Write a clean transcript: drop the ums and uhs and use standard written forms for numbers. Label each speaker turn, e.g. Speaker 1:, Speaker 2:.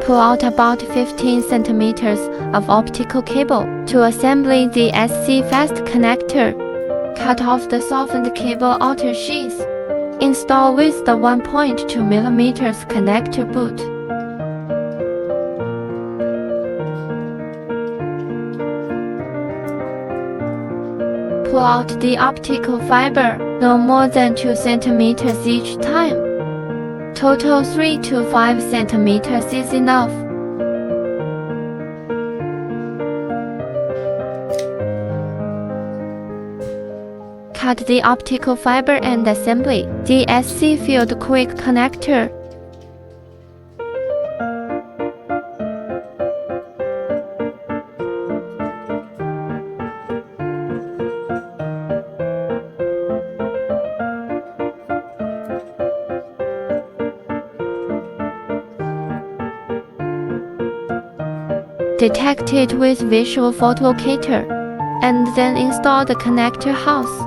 Speaker 1: Pull out about 15 centimeters of optical cable to assemble the SC fast connector. Cut off the softened cable outer sheath. Install with the 1.2 mm connector boot. Pull out the optical fiber, no more than 2 cm each time. Total 3 to 5 cm is enough. Cut the optical fiber and assemble the SC field quick connector. Detect it with visual photolocator, and then install the connector house.